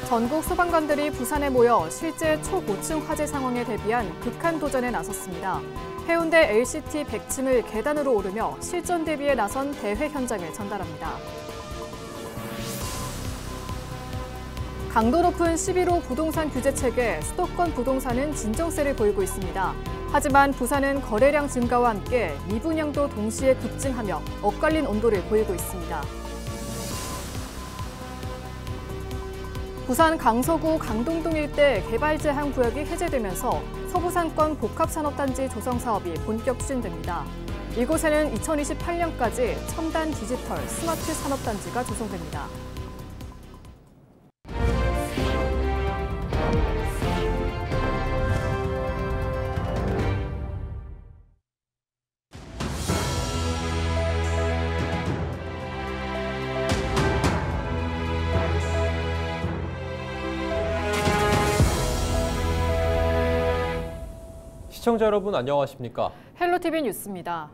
전국 소방관들이 부산에 모여 실제 초고층 화재 상황에 대비한 극한 도전에 나섰습니다. 해운대 LCT 100층을 계단으로 오르며 실전 대비에 나선 대회 현장을 전달합니다. 강도 높은 11호 부동산 규제 체계에 수도권 부동산은 진정세를 보이고 있습니다. 하지만 부산은 거래량 증가와 함께 미분양도 동시에 급증하며 엇갈린 온도를 보이고 있습니다. 부산 강서구 강동동 일대 개발 제한 구역이 해제되면서 서부상권 복합산업단지 조성 사업이 본격 추진됩니다. 이곳에는 2028년까지 첨단 디지털 스마트 산업단지가 조성됩니다. 시청자 여러분 안녕하십니까? 헬로티비 뉴스입니다.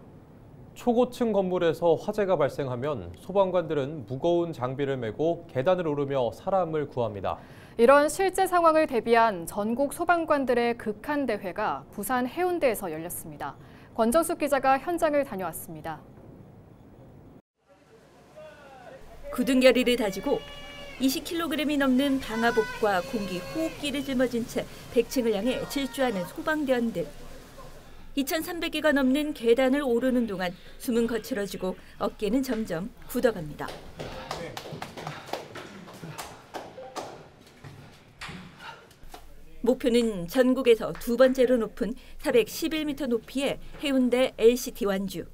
초고층 건물에서 화재가 발생하면 소방관들은 무거운 장비를 메고 계단을 오르며 사람을 구합니다. 이런 실제 상황을 대비한 전국 소방관들의 극한 대회가 부산 해운대에서 열렸습니다. 권정숙 기자가 현장을 다녀왔습니다. 굳은 결의를 다지고 20kg이 넘는 방화복과 공기 호흡기를 짊어진 채 100층을 향해 질주하는 소방대원들. 2,300개가 넘는 계단을 오르는 동안 숨은 거칠어지고 어깨는 점점 굳어갑니다. 목표는 전국에서 두 번째로 높은 411m 높이의 해운대 LCT 완주.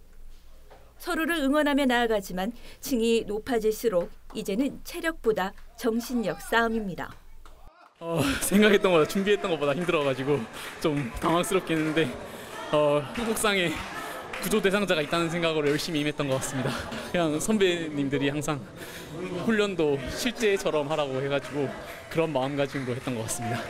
서로를 응원하며 나아가지만 층이 높아질수록 이제는 체력보다 정신력 싸움입니다. 생각했던 것보다 준비했던 것보다 힘들어가지고 좀 당황스럽긴 했는데 한국상에 구조 대상자가 있다는 생각으로 열심히 임했던 것 같습니다. 그냥 선배님들이 항상 훈련도 실제처럼 하라고 해가지고 그런 마음가짐으로 했던 것 같습니다.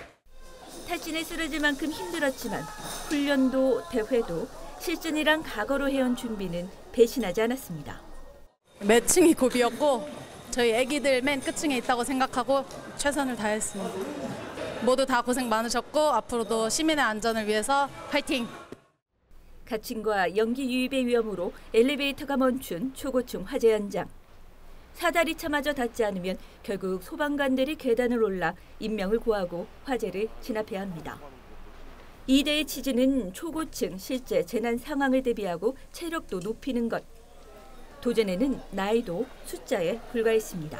탈진에 쓰러질 만큼 힘들었지만 훈련도 대회도 실전이랑 과거로 해온 준비는 배신하지 않았습니다. 몇 층이 고비였고 저희 애기들 맨 끝층에 있다고 생각하고 최선을 다했습니다. 모두 다 고생 많으셨고 앞으로도 시민의 안전을 위해서 파이팅! 갇힘과 연기 유입의 위험으로 엘리베이터가 멈춘 초고층 화재 현장. 사다리차마저 닿지 않으면 결국 소방관들이 계단을 올라 인명을 구하고 화재를 진압해야 합니다. 이 대의 취지는 초고층 실제 재난 상황을 대비하고 체력도 높이는 것. 도전에는 나이도 숫자에 불과했습니다.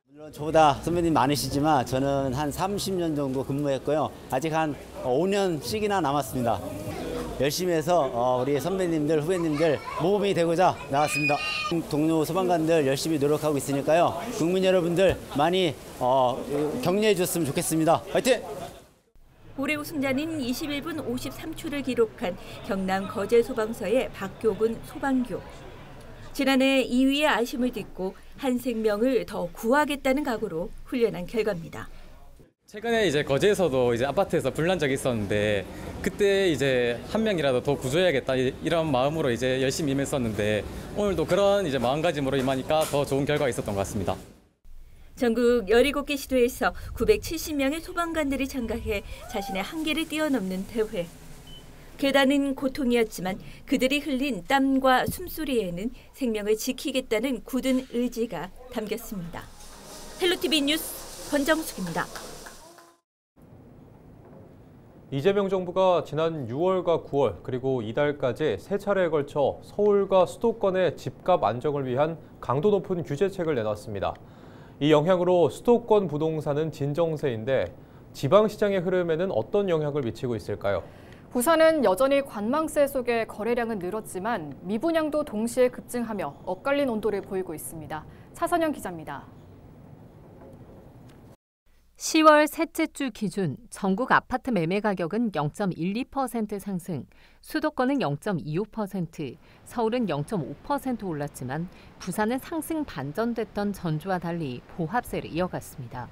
물론 저보다 선배님 많으시지만 저는 한 30년 정도 근무했고요. 아직 한 5년씩이나 남았습니다. 열심히 해서 우리 선배님들, 후배님들 모범이 되고자 나왔습니다. 동료 소방관들 열심히 노력하고 있으니까요. 국민 여러분들 많이 격려해 주셨으면 좋겠습니다. 화이팅! 올해 우승자는 21분 53초를 기록한 경남 거제소방서의 박교근 소방교. 지난해 2위의 아쉬움을 딛고 한 생명을 더 구하겠다는 각오로 훈련한 결과입니다. 최근에 이제 거제에서도 이제 아파트에서 불난 적이 있었는데 그때 이제 한 명이라도 더 구조해야겠다 이런 마음으로 이제 열심히 임했었는데 오늘도 그런 이제 마음가짐으로 임하니까 더 좋은 결과가 있었던 것 같습니다. 전국 17개 시도에서 970명의 소방관들이 참가해 자신의 한계를 뛰어넘는 대회. 계단은 고통이었지만 그들이 흘린 땀과 숨소리에는 생명을 지키겠다는 굳은 의지가 담겼습니다. 헬로티비 뉴스 권정숙입니다. 이재명 정부가 지난 6월과 9월 그리고 이달까지 세 차례에 걸쳐 서울과 수도권의 집값 안정을 위한 강도 높은 규제책을 내놨습니다. 이 영향으로 수도권 부동산은 진정세인데 지방시장의 흐름에는 어떤 영향을 미치고 있을까요? 부산은 여전히 관망세 속에 거래량은 늘었지만 미분양도 동시에 급증하며 엇갈린 온도를 보이고 있습니다. 차선영 기자입니다. 10월 셋째 주 기준 전국 아파트 매매 가격은 0.12% 상승, 수도권은 0.25%, 서울은 0.5% 올랐지만 부산은 상승 반전됐던 전주와 달리 보합세를 이어갔습니다.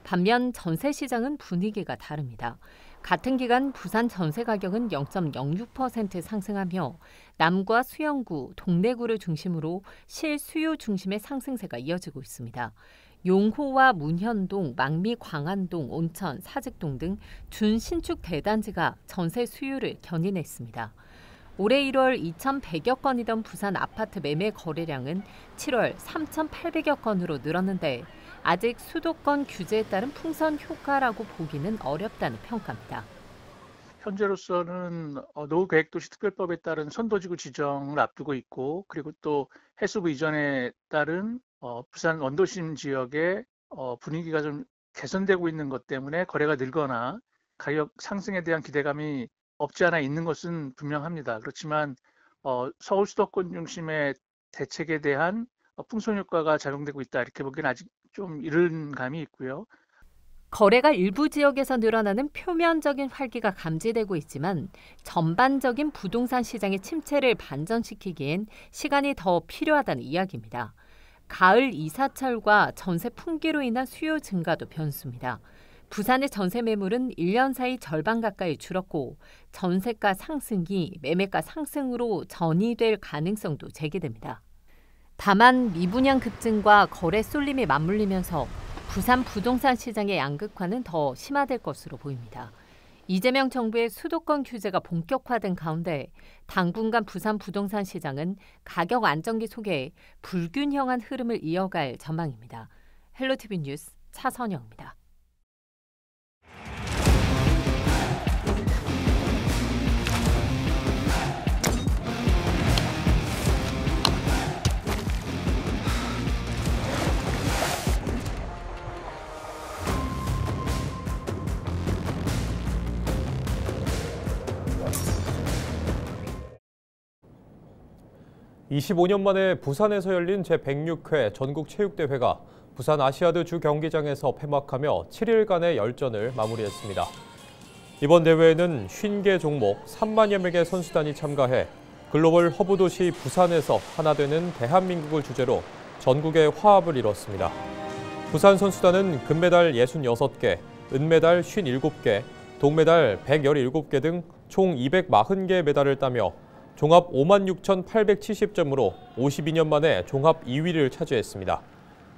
반면 전세 시장은 분위기가 다릅니다. 같은 기간 부산 전세 가격은 0.06% 상승하며 남과 수영구, 동래구를 중심으로 실수요 중심의 상승세가 이어지고 있습니다. 용호와 문현동, 망미 광안동, 온천, 사직동 등 준신축 대단지가 전세 수요를 견인했습니다. 올해 1월 2,100여 건이던 부산 아파트 매매 거래량은 7월 3,800여 건으로 늘었는데 아직 수도권 규제에 따른 풍선 효과라고 보기는 어렵다는 평가입니다. 현재로서는 노후계획도시 특별법에 따른 선도지구 지정을 앞두고 있고, 그리고 또 해수부 이전에 따른 부산 원도심 지역의 분위기가 좀 개선되고 있는 것 때문에 거래가 늘거나 가격 상승에 대한 기대감이 없지 않아 있는 것은 분명합니다. 그렇지만 서울 수도권 중심의 대책에 대한 풍선 효과가 작용되고 있다, 이렇게 보기에는 아직 좀 이른 감이 있고요. 거래가 일부 지역에서 늘어나는 표면적인 활기가 감지되고 있지만 전반적인 부동산 시장의 침체를 반전시키기엔 시간이 더 필요하다는 이야기입니다. 가을 이사철과 전세 품귀로 인한 수요 증가도 변수입니다. 부산의 전세 매물은 1년 사이 절반 가까이 줄었고 전세가 상승이 매매가 상승으로 전이될 가능성도 제기됩니다. 다만 미분양 급증과 거래 쏠림이 맞물리면서 부산 부동산 시장의 양극화는 더 심화될 것으로 보입니다. 이재명 정부의 수도권 규제가 본격화된 가운데 당분간 부산 부동산 시장은 가격 안정기 속에 불균형한 흐름을 이어갈 전망입니다. 헬로티비 뉴스 차선영입니다. (25년) 만에 부산에서 열린 제106회 전국체육대회가 부산 아시아드 주경기장에서 폐막하며 7일간의 열전을 마무리했습니다. 이번 대회에는 50개 종목 3만여 명의 선수단이 참가해 글로벌 허브 도시 부산에서 하나 되는 대한민국을 주제로 전국의 화합을 이뤘습니다. 부산 선수단은 금메달 66개, 은메달 57개, 동메달 117개 등 총 240개의 메달을 따며 종합 56,870점으로 52년 만에 종합 2위를 차지했습니다.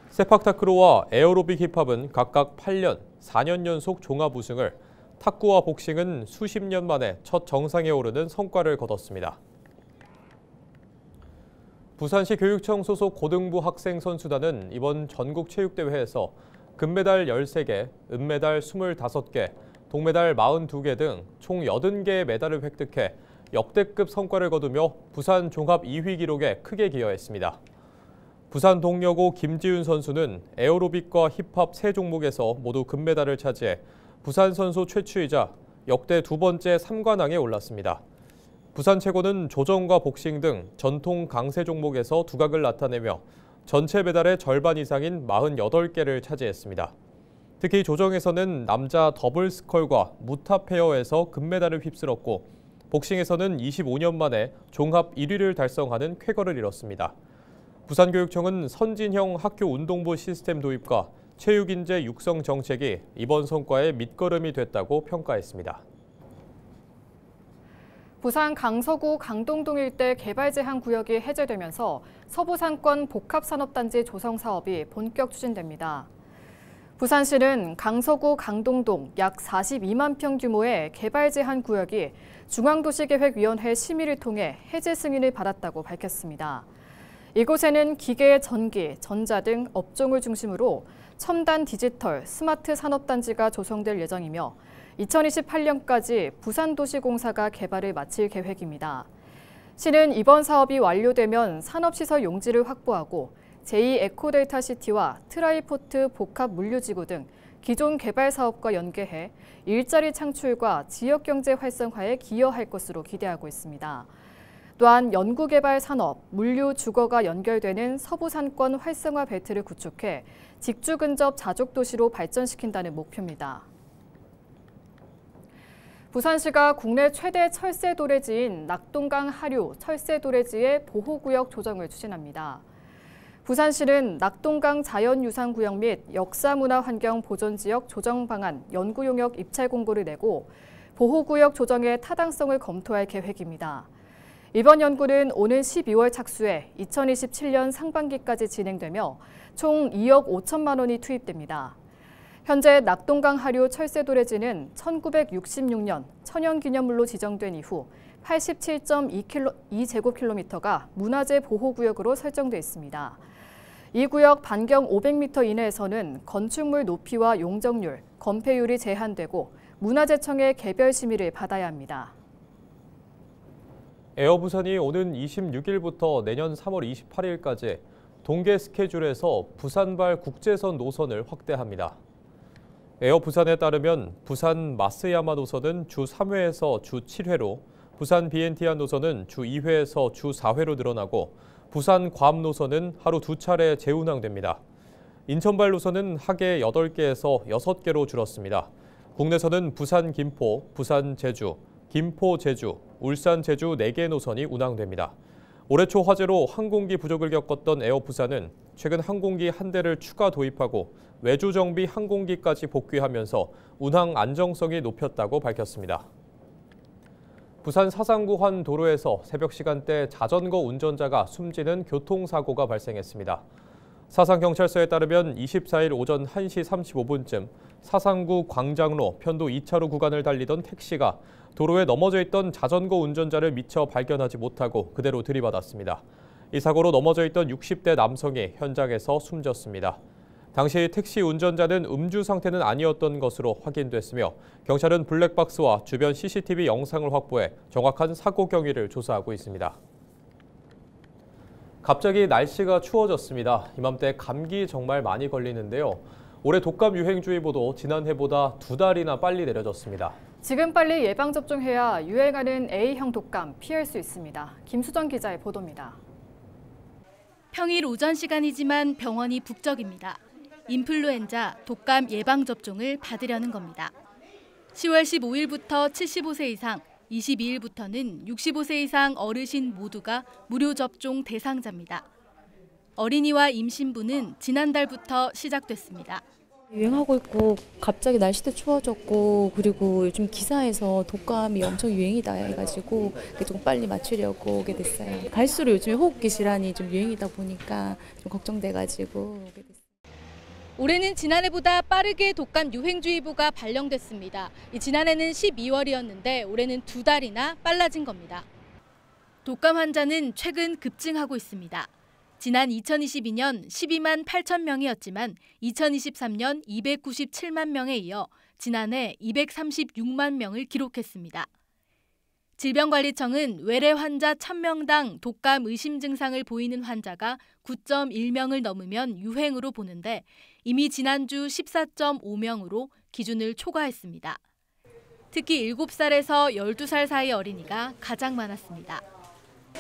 세팍타크로와 에어로빅 힙합은 각각 8년, 4년 연속 종합 우승을, 탁구와 복싱은 수십 년 만에 첫 정상에 오르는 성과를 거뒀습니다. 부산시 교육청 소속 고등부 학생 선수단은 이번 전국체육대회에서 금메달 13개, 은메달 25개, 동메달 42개 등 총 80개의 메달을 획득해 역대급 성과를 거두며 부산 종합 2위 기록에 크게 기여했습니다. 부산 동여고 김지윤 선수는 에어로빅과 힙합 3종목에서 모두 금메달을 차지해 부산 선수 최초이자 역대 두 번째 3관왕에 올랐습니다. 부산 최고는 조정과 복싱 등 전통 강세 종목에서 두각을 나타내며 전체 메달의 절반 이상인 48개를 차지했습니다. 특히 조정에서는 남자 더블 스컬과 무타 페어에서 금메달을 휩쓸었고 복싱에서는 25년 만에 종합 1위를 달성하는 쾌거를 이뤘습니다. 부산교육청은 선진형 학교 운동부 시스템 도입과 체육인재 육성 정책이 이번 성과의 밑거름이 됐다고 평가했습니다. 부산 강서구 강동동 일대 개발 제한 구역이 해제되면서 서부상권 복합산업단지 조성 사업이 본격 추진됩니다. 부산시는 강서구 강동동 약 42만 평 규모의 개발 제한 구역이 중앙도시계획위원회 심의를 통해 해제 승인을 받았다고 밝혔습니다. 이곳에는 기계, 전기, 전자 등 업종을 중심으로 첨단 디지털, 스마트 산업단지가 조성될 예정이며 2028년까지 부산도시공사가 개발을 마칠 계획입니다. 시는 이번 사업이 완료되면 산업시설 용지를 확보하고 제2에코데이터시티와 트라이포트 복합물류지구 등 기존 개발 사업과 연계해 일자리 창출과 지역경제 활성화에 기여할 것으로 기대하고 있습니다. 또한 연구개발 산업, 물류, 주거가 연결되는 서부산권 활성화 벨트를 구축해 직주 근접 자족도시로 발전시킨다는 목표입니다. 부산시가 국내 최대 철새 도래지인 낙동강 하류 철새 도래지의 보호구역 조정을 추진합니다. 부산시는 낙동강 자연유산구역 및 역사문화환경보존지역 조정방안 연구용역 입찰 공고를 내고 보호구역 조정의 타당성을 검토할 계획입니다. 이번 연구는 오는 12월 착수해 2027년 상반기까지 진행되며 총 2억 5천만 원이 투입됩니다. 현재 낙동강 하류 철새 도래지는 1966년 천연기념물로 지정된 이후 87.2제곱킬로미터가 문화재 보호구역으로 설정돼 있습니다. 이 구역 반경 500m 이내에서는 건축물 높이와 용적률, 건폐율이 제한되고 문화재청의 개별 심의를 받아야 합니다. 에어부산이 오는 26일부터 내년 3월 28일까지 동계 스케줄에서 부산발 국제선 노선을 확대합니다. 에어부산에 따르면 부산 마스야마 노선은 주 3회에서 주 7회로, 부산 비엔티안 노선은 주 2회에서 주 4회로 늘어나고 부산 괌 노선은 하루 2차례 재운항됩니다. 인천발 노선은 하계 8개에서 6개로 줄었습니다. 국내선은 부산 김포, 부산 제주, 김포 제주, 울산 제주 4개 노선이 운항됩니다. 올해 초 화재로 항공기 부족을 겪었던 에어부산은 최근 항공기 한 대를 추가 도입하고 외주 정비 항공기까지 복귀하면서 운항 안정성이 높였다고 밝혔습니다. 부산 사상구 한 도로에서 새벽 시간대 자전거 운전자가 숨지는 교통사고가 발생했습니다. 사상경찰서에 따르면 24일 오전 1시 35분쯤 사상구 광장로 편도 2차로 구간을 달리던 택시가 도로에 넘어져 있던 자전거 운전자를 미처 발견하지 못하고 그대로 들이받았습니다. 이 사고로 넘어져 있던 60대 남성이 현장에서 숨졌습니다. 당시 택시 운전자는 음주 상태는 아니었던 것으로 확인됐으며 경찰은 블랙박스와 주변 CCTV 영상을 확보해 정확한 사고 경위를 조사하고 있습니다. 갑자기 날씨가 추워졌습니다. 이맘때 감기 정말 많이 걸리는데요. 올해 독감 유행주의보도 지난해보다 2달이나 빨리 내려졌습니다. 지금 빨리 예방접종해야 유행하는 A형 독감 피할 수 있습니다. 김수정 기자의 보도입니다. 평일 오전 시간이지만 병원이 북적입니다. 인플루엔자, 독감 예방접종을 받으려는 겁니다. 10월 15일부터 75세 이상, 22일부터는 65세 이상 어르신 모두가 무료 접종 대상자입니다. 어린이와 임신부는 지난달부터 시작됐습니다. 유행하고 있고 갑자기 날씨도 추워졌고 그리고 요즘 기사에서 독감이 엄청 유행이다 해가지고 좀 빨리 맞추려고 오게 됐어요. 갈수록 요즘에 호흡기 질환이 좀 유행이다 보니까 좀 걱정돼가지고 오게 됐어요. 올해는 지난해보다 빠르게 독감 유행주의보가 발령됐습니다. 지난해는 12월이었는데 올해는 2달이나 빨라진 겁니다. 독감 환자는 최근 급증하고 있습니다. 지난 2022년 12만 8천 명이었지만 2023년 297만 명에 이어 지난해 236만 명을 기록했습니다. 질병관리청은 외래 환자 1000명당 독감 의심 증상을 보이는 환자가 9.1명을 넘으면 유행으로 보는데 이미 지난주 14.5명으로 기준을 초과했습니다. 특히 7살에서 12살 사이 어린이가 가장 많았습니다.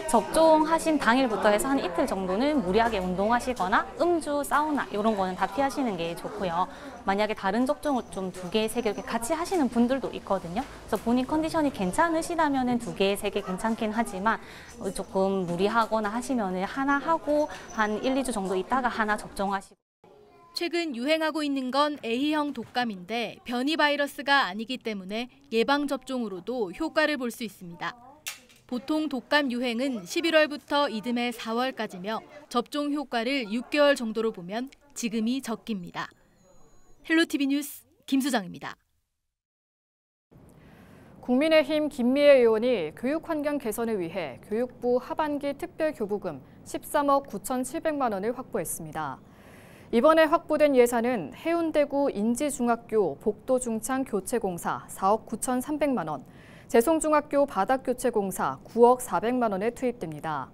접종하신 당일부터 해서 한 이틀 정도는 무리하게 운동하시거나 음주, 사우나 이런 거는 다 피하시는 게 좋고요. 만약에 다른 접종을 좀 2개, 3개 이렇게 같이 하시는 분들도 있거든요. 그래서 본인 컨디션이 괜찮으시다면 2개, 3개 괜찮긴 하지만 조금 무리하거나 하시면 하나 하고 한 1, 2주 정도 있다가 하나 접종하시고. 최근 유행하고 있는 건 A형 독감인데 변이 바이러스가 아니기 때문에 예방접종으로도 효과를 볼 수 있습니다. 보통 독감 유행은 11월부터 이듬해 4월까지며 접종 효과를 6개월 정도로 보면 지금이 적기입니다. 헬로티비 뉴스 김수정입니다. 국민의힘 김미애 의원이 교육환경 개선을 위해 교육부 하반기 특별교부금 13억 9,700만 원을 확보했습니다. 이번에 확보된 예산은 해운대구 인지중학교 복도중창 교체공사 4억 9,300만 원, 재송중학교 바닥교체공사 9억 400만 원에 투입됩니다.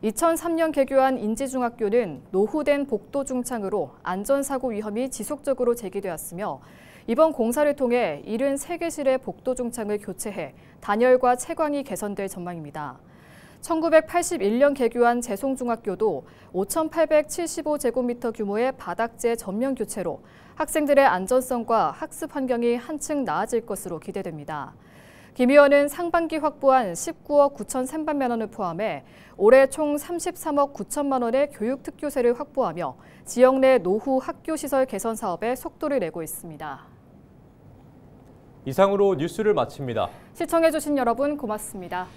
2003년 개교한 인지중학교는 노후된 복도중창으로 안전사고 위험이 지속적으로 제기되었으며 이번 공사를 통해 73개실의 복도중창을 교체해 단열과 채광이 개선될 전망입니다. 1981년 개교한 재송중학교도 5,875제곱미터 규모의 바닥재 전면 교체로 학생들의 안전성과 학습 환경이 한층 나아질 것으로 기대됩니다. 김 의원은 상반기 확보한 19억 9,300만 원을 포함해 올해 총 33억 9천만 원의 교육특교세를 확보하며 지역 내 노후 학교시설 개선 사업에 속도를 내고 있습니다. 이상으로 뉴스를 마칩니다. 시청해주신 여러분 고맙습니다.